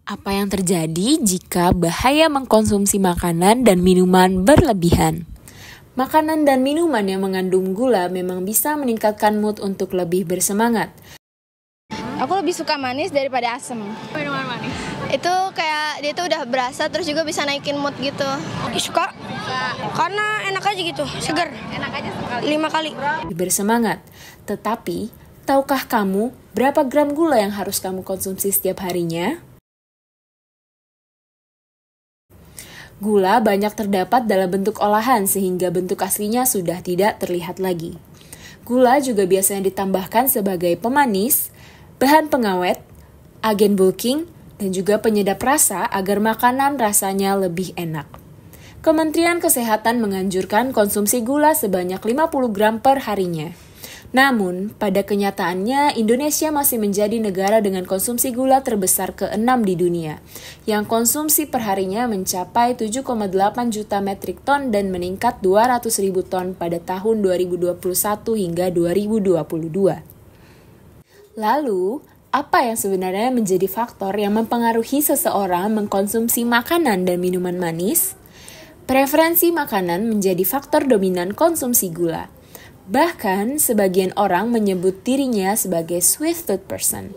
Apa yang terjadi jika bahaya mengkonsumsi makanan dan minuman berlebihan? Makanan dan minuman yang mengandung gula memang bisa meningkatkan mood untuk lebih bersemangat. Aku lebih suka manis daripada asam. Minuman manis. Itu kayak dia tuh udah berasa, terus juga bisa naikin mood gitu. Suka? Karena enak aja gitu, segar. Enak aja sekali. 5 kali. Bersemangat. Tetapi, tahukah kamu berapa gram gula yang harus kamu konsumsi setiap harinya? Gula banyak terdapat dalam bentuk olahan sehingga bentuk aslinya sudah tidak terlihat lagi. Gula juga biasanya ditambahkan sebagai pemanis, bahan pengawet, agen bulking, dan juga penyedap rasa agar makanan rasanya lebih enak. Kementerian Kesehatan menganjurkan konsumsi gula sebanyak 50 gram per harinya. Namun, pada kenyataannya Indonesia masih menjadi negara dengan konsumsi gula terbesar ke-6 di dunia, yang konsumsi perharinya mencapai 7,8 juta metrik ton dan meningkat 200.000 ton pada tahun 2021 hingga 2022. Lalu, apa yang sebenarnya menjadi faktor yang mempengaruhi seseorang mengkonsumsi makanan dan minuman manis? Preferensi makanan menjadi faktor dominan konsumsi gula. Bahkan, sebagian orang menyebut dirinya sebagai sweet tooth person.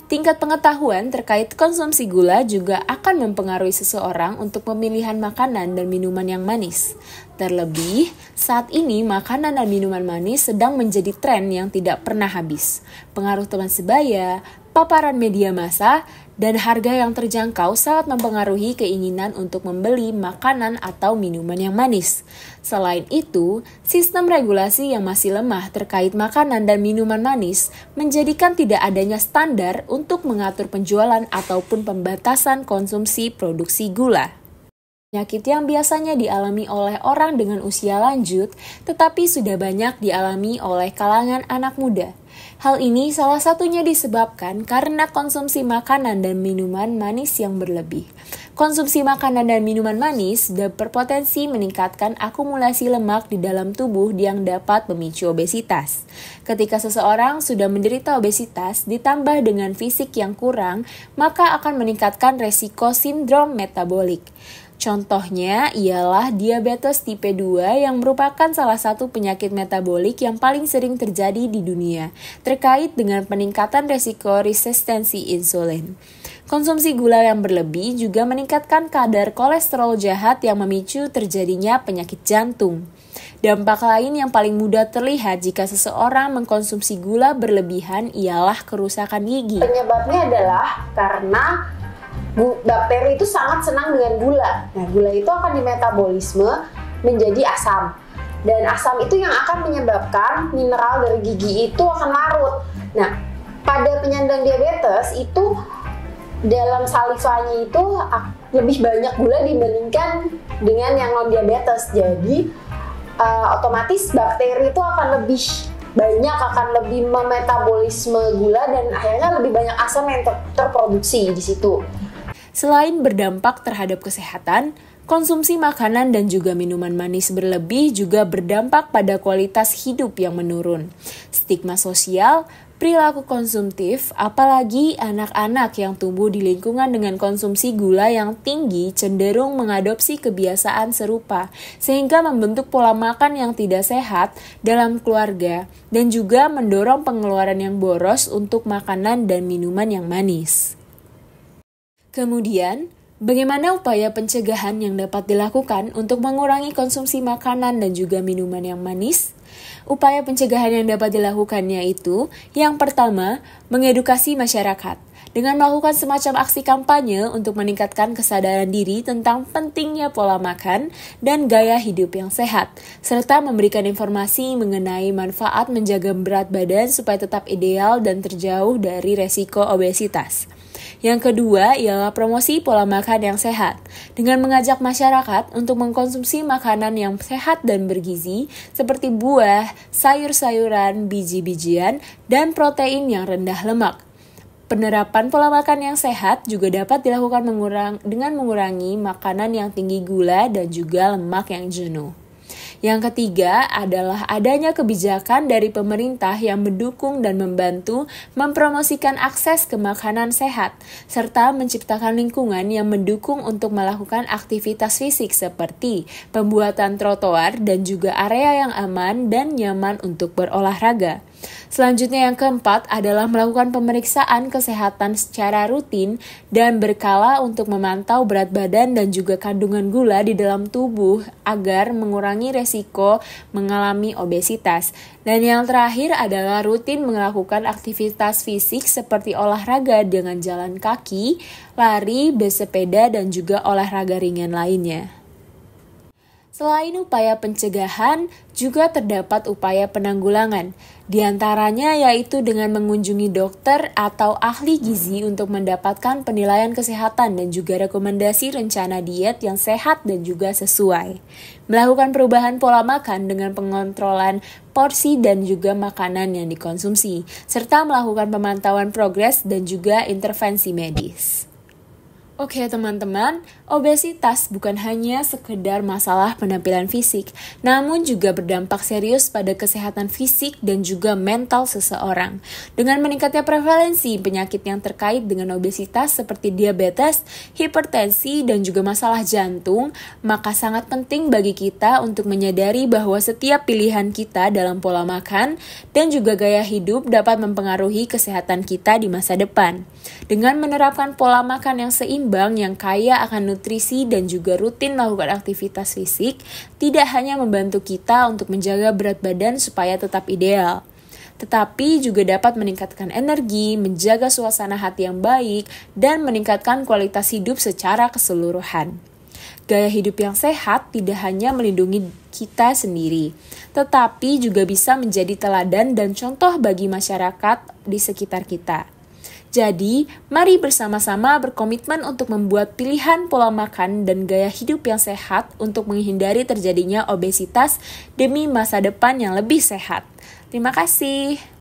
Tingkat pengetahuan terkait konsumsi gula juga akan mempengaruhi seseorang untuk pemilihan makanan dan minuman yang manis. Terlebih, saat ini makanan dan minuman manis sedang menjadi tren yang tidak pernah habis. Pengaruh teman sebaya, paparan media massa, dan harga yang terjangkau sangat mempengaruhi keinginan untuk membeli makanan atau minuman yang manis. Selain itu, sistem regulasi yang masih lemah terkait makanan dan minuman manis menjadikan tidak adanya standar untuk mengatur penjualan ataupun pembatasan konsumsi produksi gula. Penyakit yang biasanya dialami oleh orang dengan usia lanjut, tetapi sudah banyak dialami oleh kalangan anak muda. Hal ini salah satunya disebabkan karena konsumsi makanan dan minuman manis yang berlebih. Konsumsi makanan dan minuman manis berpotensi meningkatkan akumulasi lemak di dalam tubuh yang dapat memicu obesitas. Ketika seseorang sudah menderita obesitas ditambah dengan fisik yang kurang, maka akan meningkatkan resiko sindrom metabolik. Contohnya ialah diabetes tipe 2 yang merupakan salah satu penyakit metabolik yang paling sering terjadi di dunia, terkait dengan peningkatan resiko resistensi insulin. Konsumsi gula yang berlebih juga meningkatkan kadar kolesterol jahat yang memicu terjadinya penyakit jantung. Dampak lain yang paling mudah terlihat jika seseorang mengkonsumsi gula berlebihan ialah kerusakan gigi. Penyebabnya adalah karena bakteri itu sangat senang dengan gula. Nah, gula itu akan dimetabolisme menjadi asam. Dan asam itu yang akan menyebabkan mineral dari gigi itu akan larut. Nah, pada penyandang diabetes itu dalam salivanya itu lebih banyak gula dibandingkan dengan yang non-diabetes. Jadi, otomatis bakteri itu akan lebih banyak, akan lebih memetabolisme gula dan akhirnya lebih banyak asam yang terproduksi di situ. Selain berdampak terhadap kesehatan, konsumsi makanan dan juga minuman manis berlebih juga berdampak pada kualitas hidup yang menurun. Stigma sosial, perilaku konsumtif, apalagi anak-anak yang tumbuh di lingkungan dengan konsumsi gula yang tinggi cenderung mengadopsi kebiasaan serupa, sehingga membentuk pola makan yang tidak sehat dalam keluarga dan juga mendorong pengeluaran yang boros untuk makanan dan minuman yang manis. Kemudian, bagaimana upaya pencegahan yang dapat dilakukan untuk mengurangi konsumsi makanan dan juga minuman yang manis? Upaya pencegahan yang dapat dilakukannya itu, yang pertama, mengedukasi masyarakat dengan melakukan semacam aksi kampanye untuk meningkatkan kesadaran diri tentang pentingnya pola makan dan gaya hidup yang sehat, serta memberikan informasi mengenai manfaat menjaga berat badan supaya tetap ideal dan terjauh dari resiko obesitas. Yang kedua ialah promosi pola makan yang sehat, dengan mengajak masyarakat untuk mengkonsumsi makanan yang sehat dan bergizi seperti buah, sayur-sayuran, biji-bijian, dan protein yang rendah lemak. Penerapan pola makan yang sehat juga dapat dilakukan dengan mengurangi makanan yang tinggi gula dan juga lemak yang jenuh. Yang ketiga adalah adanya kebijakan dari pemerintah yang mendukung dan membantu mempromosikan akses ke makanan sehat, serta menciptakan lingkungan yang mendukung untuk melakukan aktivitas fisik seperti pembuatan trotoar dan juga area yang aman dan nyaman untuk berolahraga. Selanjutnya yang keempat adalah melakukan pemeriksaan kesehatan secara rutin dan berkala untuk memantau berat badan dan juga kandungan gula di dalam tubuh agar mengurangi resiko mengalami obesitas. Dan yang terakhir adalah rutin melakukan aktivitas fisik seperti olahraga dengan jalan kaki, lari, bersepeda, dan juga olahraga ringan lainnya. Selain upaya pencegahan, juga terdapat upaya penanggulangan. Di antaranya yaitu dengan mengunjungi dokter atau ahli gizi untuk mendapatkan penilaian kesehatan dan juga rekomendasi rencana diet yang sehat dan juga sesuai. Melakukan perubahan pola makan dengan pengontrolan porsi dan juga makanan yang dikonsumsi, serta melakukan pemantauan progres dan juga intervensi medis. Oke teman-teman, obesitas bukan hanya sekedar masalah penampilan fisik, namun juga berdampak serius pada kesehatan fisik dan juga mental seseorang. Dengan meningkatnya prevalensi penyakit yang terkait dengan obesitas seperti diabetes, hipertensi, dan juga masalah jantung, maka sangat penting bagi kita untuk menyadari bahwa setiap pilihan kita dalam pola makan dan juga gaya hidup dapat mempengaruhi kesehatan kita di masa depan. Dengan menerapkan pola makan yang seimbang, yang kaya akan nutrisi dan juga rutin melakukan aktivitas fisik, tidak hanya membantu kita untuk menjaga berat badan supaya tetap ideal, tetapi juga dapat meningkatkan energi, menjaga suasana hati yang baik, dan meningkatkan kualitas hidup secara keseluruhan. Gaya hidup yang sehat tidak hanya melindungi kita sendiri, tetapi juga bisa menjadi teladan dan contoh bagi masyarakat di sekitar kita. Jadi, mari bersama-sama berkomitmen untuk membuat pilihan pola makan dan gaya hidup yang sehat untuk menghindari terjadinya obesitas demi masa depan yang lebih sehat. Terima kasih.